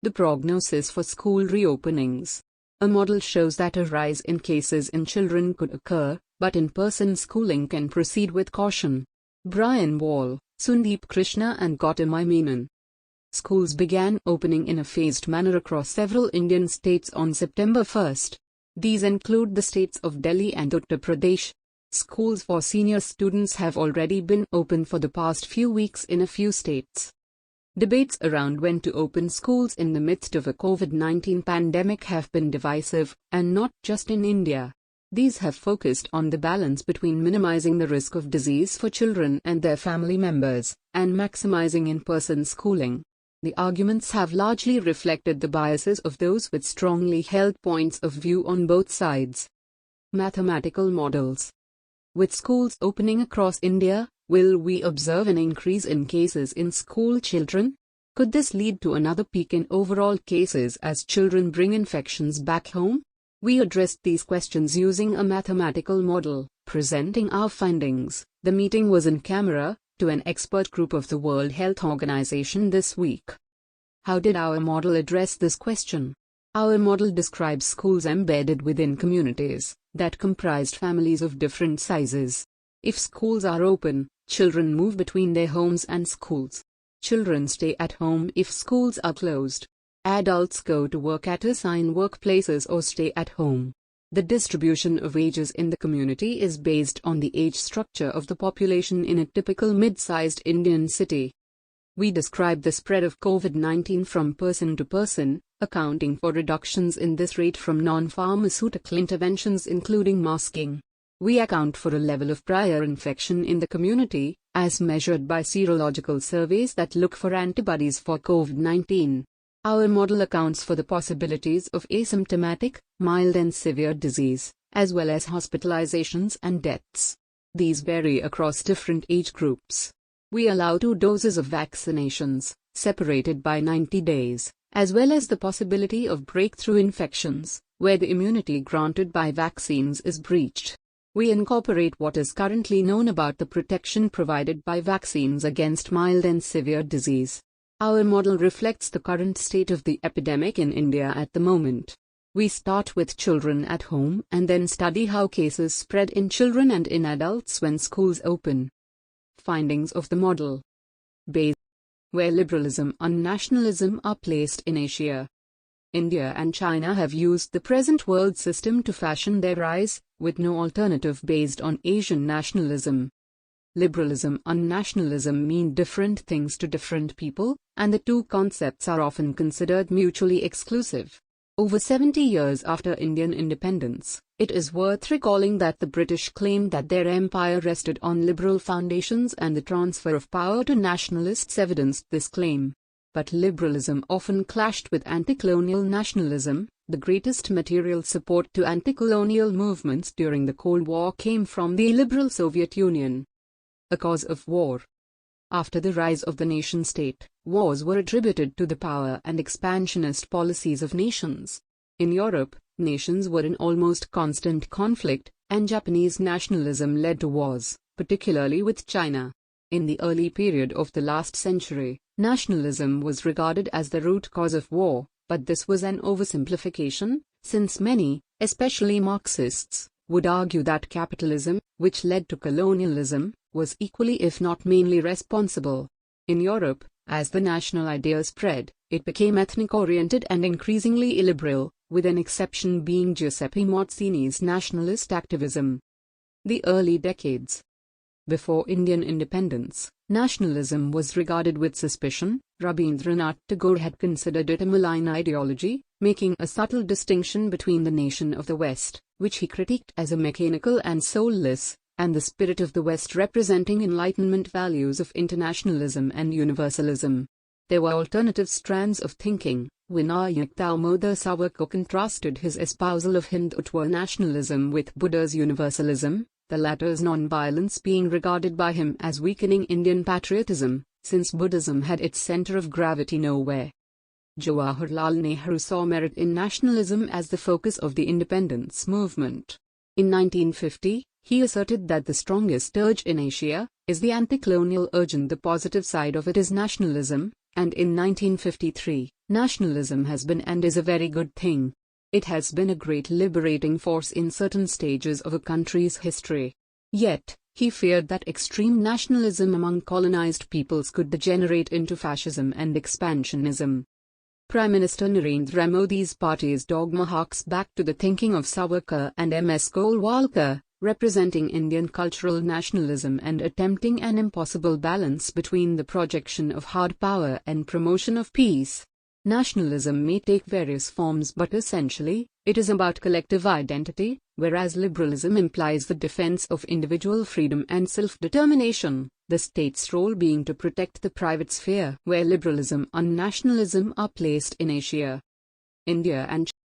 The prognosis for school reopenings. A model shows that a rise in cases in children could occur, but in-person schooling can proceed with caution. Brian Wall, Sundeep Krishna and Gautam Menon. Schools began opening in a phased manner across several Indian states on September 1. These include the states of Delhi and Uttar Pradesh. Schools for senior students have already been open for the past few weeks in a few states. Debates around when to open schools in the midst of a COVID-19 pandemic have been divisive, and not just in India. These have focused on the balance between minimizing the risk of disease for children and their family members, and maximizing in-person schooling. The arguments have largely reflected the biases of those with strongly held points of view on both sides. Mathematical models. With schools opening across India, will we observe an increase in cases in school children? Could this lead to another peak in overall cases as children bring infections back home? We addressed these questions using a mathematical model. Presenting our findings, the meeting was in camera, to an expert group of the World Health Organization this week. How did our model address this question? Our model describes schools embedded within communities that comprised families of different sizes. If schools are open, children move between their homes and schools. Children stay at home if schools are closed. Adults go to work at assigned workplaces or stay at home. The distribution of ages in the community is based on the age structure of the population in a typical mid-sized Indian city. We describe the spread of COVID-19 from person to person, accounting for reductions in this rate from non-pharmaceutical interventions including masking. We account for a level of prior infection in the community, as measured by serological surveys that look for antibodies for COVID-19. Our model accounts for the possibilities of asymptomatic, mild and severe disease, as well as hospitalizations and deaths. These vary across different age groups. We allow 2 doses of vaccinations, separated by 90 days, as well as the possibility of breakthrough infections, where the immunity granted by vaccines is breached. We incorporate what is currently known about the protection provided by vaccines against mild and severe disease. Our model reflects the current state of the epidemic in India at the moment. We start with children at home and then study how cases spread in children and in adults when schools open. Findings of the model. Base. Where liberalism and nationalism are placed in Asia. India and China have used the present world system to fashion their rise, with no alternative based on Asian nationalism. Liberalism and nationalism mean different things to different people, and the two concepts are often considered mutually exclusive. Over 70 years after Indian independence, it is worth recalling that the British claimed that their empire rested on liberal foundations, and the transfer of power to nationalists evidenced this claim. But liberalism often clashed with anti-colonial nationalism. The greatest material support to anti-colonial movements during the Cold War came from the illiberal Soviet Union. A cause of war. After the rise of the nation-state, wars were attributed to the power and expansionist policies of nations. In Europe, nations were in almost constant conflict, and Japanese nationalism led to wars, particularly with China. In the early period of the last century, nationalism was regarded as the root cause of war, but this was an oversimplification, since many, especially Marxists, would argue that capitalism, which led to colonialism, was equally if not mainly responsible. In Europe, as the national idea spread, it became ethnic-oriented and increasingly illiberal, with an exception being Giuseppe Mazzini's nationalist activism. The early decades. Before Indian independence, nationalism was regarded with suspicion. Rabindranath Tagore had considered it a malign ideology, making a subtle distinction between the nation of the West, which he critiqued as a mechanical and soulless, and the spirit of the West representing Enlightenment values of internationalism and universalism. There were alternative strands of thinking. Vinayak Damodar Savarkar contrasted his espousal of Hindutva nationalism with Buddha's universalism, the latter's non-violence being regarded by him as weakening Indian patriotism, since Buddhism had its center of gravity nowhere. Jawaharlal Nehru saw merit in nationalism as the focus of the independence movement. In 1950, he asserted that the strongest urge in Asia is the anti-colonial urge, and the positive side of it is nationalism, And in 1953, nationalism has been and is a very good thing. It has been a great liberating force in certain stages of a country's history. Yet, he feared that extreme nationalism among colonized peoples could degenerate into fascism and expansionism. Prime Minister Narendra Modi's party's dogma harks back to the thinking of Savarkar and M.S. Golwalkar, representing Indian cultural nationalism and attempting an impossible balance between the projection of hard power and promotion of peace. Nationalism may take various forms, but essentially, it is about collective identity, whereas liberalism implies the defense of individual freedom and self-determination, the state's role being to protect the private sphere, where liberalism and nationalism are placed in Asia, India and